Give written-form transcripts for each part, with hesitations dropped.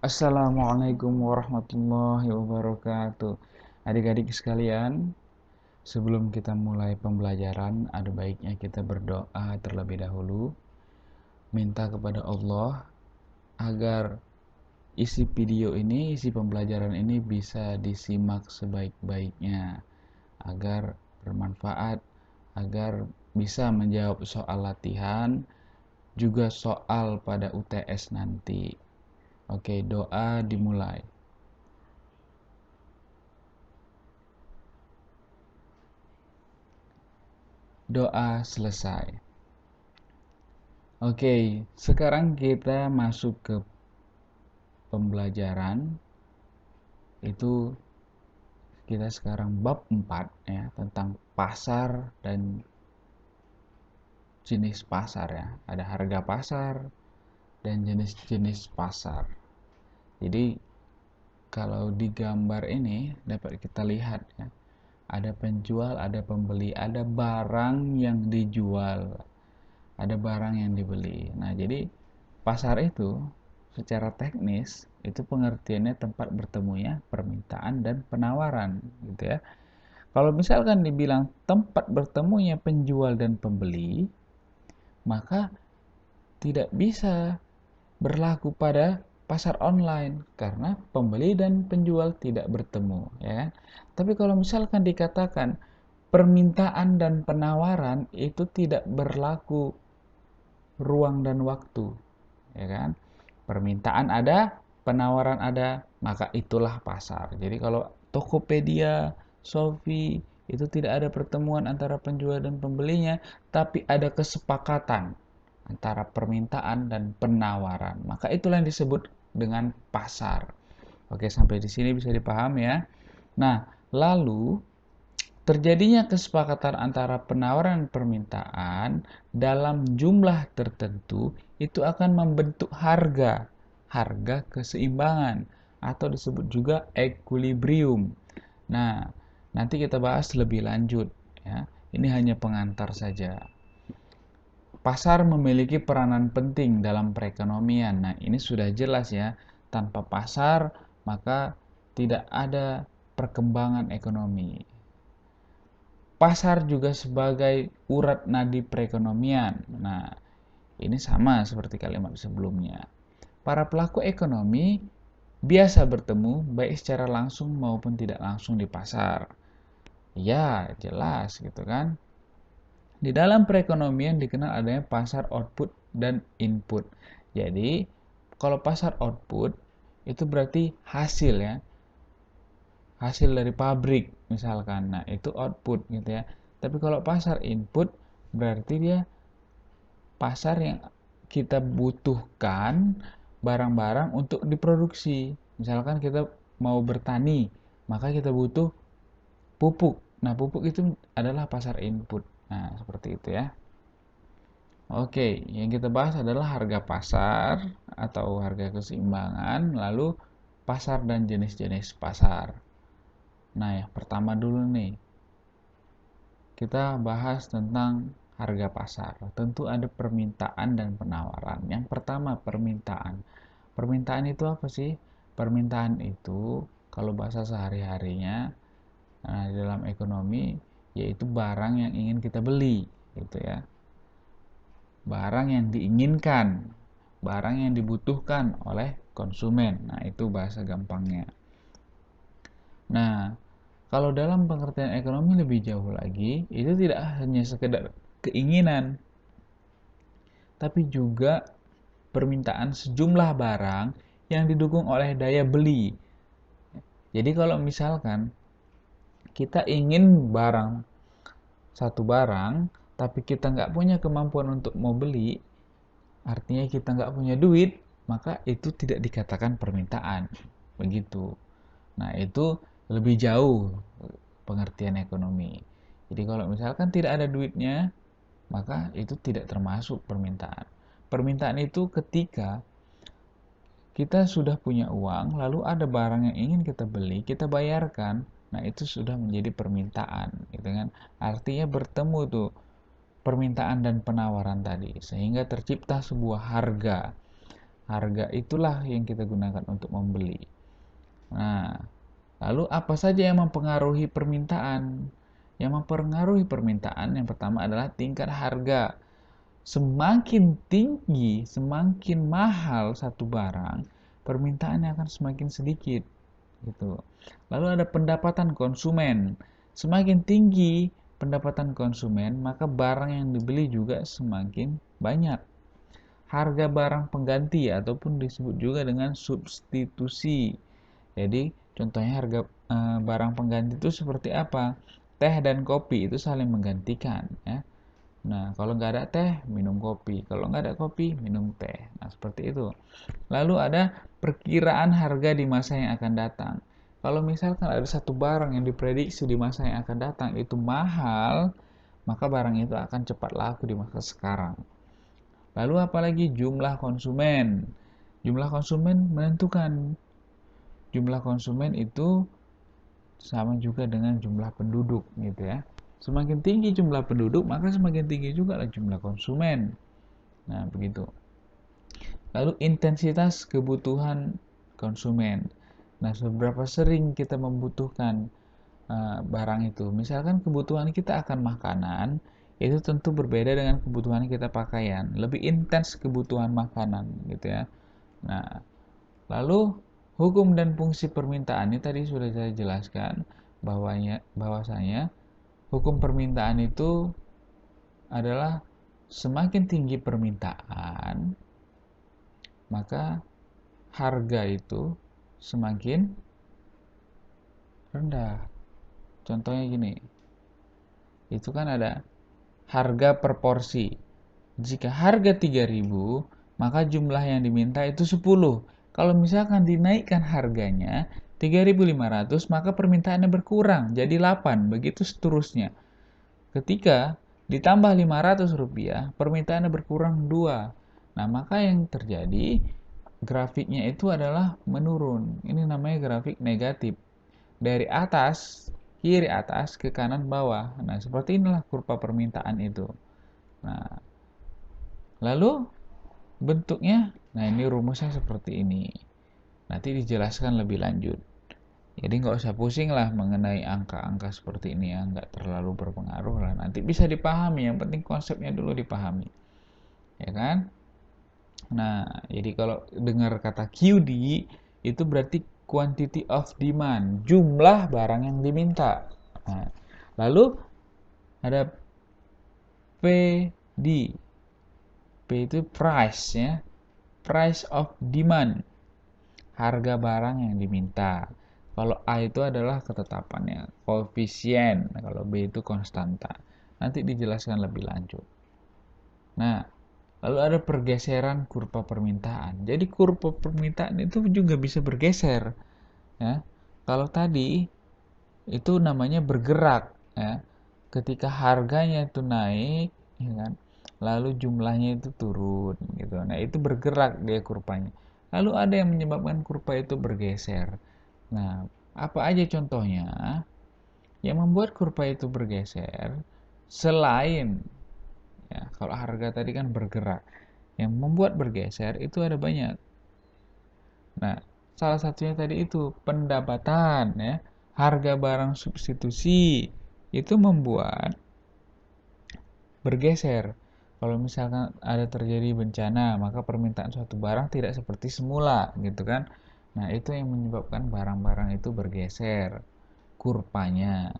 Assalamualaikum warahmatullahi wabarakatuh. Adik-adik sekalian, sebelum kita mulai pembelajaran, ada baiknya kita berdoa terlebih dahulu, minta kepada Allah agar isi pembelajaran ini bisa disimak sebaik-baiknya, agar bermanfaat, agar bisa menjawab soal latihan, juga soal pada UTS nanti. Oke, doa dimulai. Doa selesai. Oke, sekarang kita masuk ke pembelajaran. Itu kita sekarang bab 4 ya, tentang pasar dan jenis pasar ya. Ada harga pasar dan jenis-jenis pasar. Jadi kalau di gambar ini dapat kita lihat ya, ada penjual, ada pembeli, ada barang yang dijual, ada barang yang dibeli. Nah, jadi pasar itu secara teknis itu pengertiannya tempat bertemunya permintaan dan penawaran gitu ya. Kalau misalkan dibilang tempat bertemunya penjual dan pembeli, maka tidak bisa berlaku pada pasar online karena pembeli dan penjual tidak bertemu, ya kan? Tapi kalau misalkan dikatakan permintaan dan penawaran itu tidak berlaku ruang dan waktu, ya kan? Permintaan ada, penawaran ada, maka itulah pasar. Jadi kalau Tokopedia, Shopee itu tidak ada pertemuan antara penjual dan pembelinya, tapi ada kesepakatan antara permintaan dan penawaran. Maka itulah yang disebut dengan pasar. Oke, sampai di sini bisa dipahami ya. Nah, lalu terjadinya kesepakatan antara penawaran dan permintaan dalam jumlah tertentu itu akan membentuk harga keseimbangan atau disebut juga equilibrium. Nah, nanti kita bahas lebih lanjut ya. Ini hanya pengantar saja. Pasar memiliki peranan penting dalam perekonomian. Nah, ini sudah jelas ya. Tanpa pasar, maka tidak ada perkembangan ekonomi. Pasar juga sebagai urat nadi perekonomian. Nah, ini sama seperti kalimat sebelumnya. Para pelaku ekonomi biasa bertemu baik secara langsung maupun tidak langsung di pasar. Ya, jelas gitu kan. Di dalam perekonomian dikenal adanya pasar output dan input. Jadi, kalau pasar output itu berarti hasil ya, hasil dari pabrik misalkan. Nah, itu output gitu ya. Tapi kalau pasar input berarti dia pasar yang kita butuhkan barang-barang untuk diproduksi. Misalkan kita mau bertani, maka kita butuh pupuk. Nah, pupuk itu adalah pasar input. Nah, seperti itu ya. Oke, yang kita bahas adalah harga pasar atau harga keseimbangan, lalu pasar dan jenis-jenis pasar. Nah, yang pertama dulu nih, kita bahas tentang harga pasar. Tentu ada permintaan dan penawaran. Yang pertama, permintaan. Permintaan itu apa sih? Permintaan itu kalau bahasa sehari-harinya dalam ekonomi yaitu barang yang ingin kita beli gitu ya. Barang yang diinginkan, barang yang dibutuhkan oleh konsumen. Nah, itu bahasa gampangnya. Nah, kalau dalam pengertian ekonomi lebih jauh lagi, itu tidak hanya sekedar keinginan, tapi juga permintaan sejumlah barang yang didukung oleh daya beli. Jadi kalau misalkan kita ingin satu barang, tapi kita nggak punya kemampuan untuk mau beli, artinya kita nggak punya duit, maka itu tidak dikatakan permintaan. Begitu. Nah, itu lebih jauh pengertian ekonomi. Jadi kalau misalkan tidak ada duitnya, maka itu tidak termasuk permintaan. Permintaan itu ketika kita sudah punya uang, lalu ada barang yang ingin kita beli, kita bayarkan, nah itu sudah menjadi permintaan, gitu kan? Artinya bertemu tuh permintaan dan penawaran tadi, sehingga tercipta sebuah harga. Harga itulah yang kita gunakan untuk membeli. Nah, lalu apa saja yang mempengaruhi permintaan? Yang mempengaruhi permintaan yang pertama adalah tingkat harga. Semakin tinggi, semakin mahal satu barang, permintaannya akan semakin sedikit, gitu. Lalu ada pendapatan konsumen. Semakin tinggi pendapatan konsumen, maka barang yang dibeli juga semakin banyak. Harga barang pengganti ataupun disebut juga dengan substitusi. Jadi contohnya harga barang pengganti itu seperti apa? Teh dan kopi itu saling menggantikan, ya. Nah, kalau nggak ada teh, minum kopi. Kalau nggak ada kopi, minum teh. Nah, seperti itu. Lalu ada perkiraan harga di masa yang akan datang. Kalau misalkan ada satu barang yang diprediksi di masa yang akan datang itu mahal, maka barang itu akan cepat laku di masa sekarang. Lalu apalagi jumlah konsumen. Jumlah konsumen menentukan. Jumlah konsumen itu sama juga dengan jumlah penduduk, gitu ya. Semakin tinggi jumlah penduduk, maka semakin tinggi juga jumlah konsumen. Nah, begitu. Lalu intensitas kebutuhan konsumen. Nah, seberapa sering kita membutuhkan barang itu. Misalkan kebutuhan kita akan makanan, itu tentu berbeda dengan kebutuhan kita pakaian. Lebih intens kebutuhan makanan, gitu ya. Nah, lalu hukum dan fungsi permintaan ini tadi sudah saya jelaskan bahwasanya hukum permintaan itu adalah semakin tinggi permintaan, maka harga itu semakin rendah. Contohnya gini, itu kan ada harga per porsi. Jika harga 3.000, maka jumlah yang diminta itu 10. Kalau misalkan dinaikkan harganya 3.500, maka permintaannya berkurang jadi 8, begitu seterusnya. Ketika ditambah 500 rupiah, permintaannya berkurang 2. Nah, maka yang terjadi grafiknya itu adalah menurun. Ini namanya grafik negatif. Dari atas, kiri atas ke kanan bawah. Nah, seperti inilah kurva permintaan itu. Nah, lalu bentuknya, nah ini rumusnya seperti ini. Nanti dijelaskan lebih lanjut. Jadi nggak usah pusing lah mengenai angka-angka seperti ini ya, nggak terlalu berpengaruh lah. Nanti bisa dipahami, yang penting konsepnya dulu dipahami. Ya kan? Nah, jadi kalau dengar kata QD, itu berarti quantity of demand, jumlah barang yang diminta. Nah, lalu ada PD. P itu price ya. Price of demand. Harga barang yang diminta. Kalau A itu adalah ketetapannya, koefisien. Nah, kalau B itu konstanta. Nanti dijelaskan lebih lanjut. Nah, lalu ada pergeseran kurva permintaan. Jadi kurva permintaan itu juga bisa bergeser. Ya. Kalau tadi itu namanya bergerak. Ya. Ketika harganya itu naik, ya kan, lalu jumlahnya itu turun, gitu. Nah, itu bergerak dia kurvanya. Lalu ada yang menyebabkan kurva itu bergeser. Nah, apa aja contohnya yang membuat kurva itu bergeser selain ya, kalau harga tadi kan bergerak, yang membuat bergeser itu ada banyak. Nah, salah satunya tadi itu pendapatan ya, harga barang substitusi itu membuat bergeser. Kalau misalkan ada terjadi bencana, maka permintaan suatu barang tidak seperti semula, gitu kan. Nah, itu yang menyebabkan barang-barang itu bergeser kurvanya.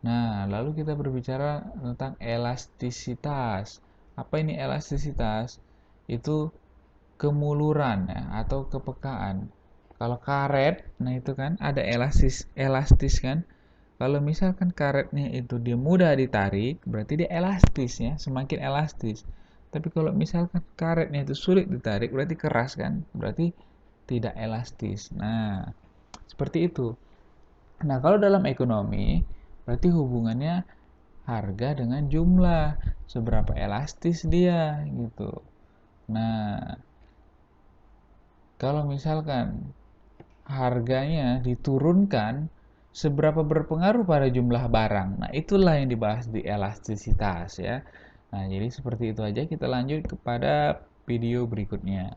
Nah, lalu kita berbicara tentang elastisitas. Apa ini elastisitas? Itu kemuluran ya, atau kepekaan. Kalau karet, nah itu kan ada elastis kan. Kalau misalkan karetnya itu dia mudah ditarik, berarti dia elastis ya, semakin elastis. Tapi kalau misalkan karetnya itu sulit ditarik, berarti keras kan, berarti tidak elastis. Nah, seperti itu. Nah, kalau dalam ekonomi, berarti hubungannya harga dengan jumlah, seberapa elastis dia gitu. Nah, kalau misalkan harganya diturunkan, seberapa berpengaruh pada jumlah barang. Nah, itulah yang dibahas di elastisitas ya. Nah, jadi seperti itu aja, kita lanjut kepada video berikutnya.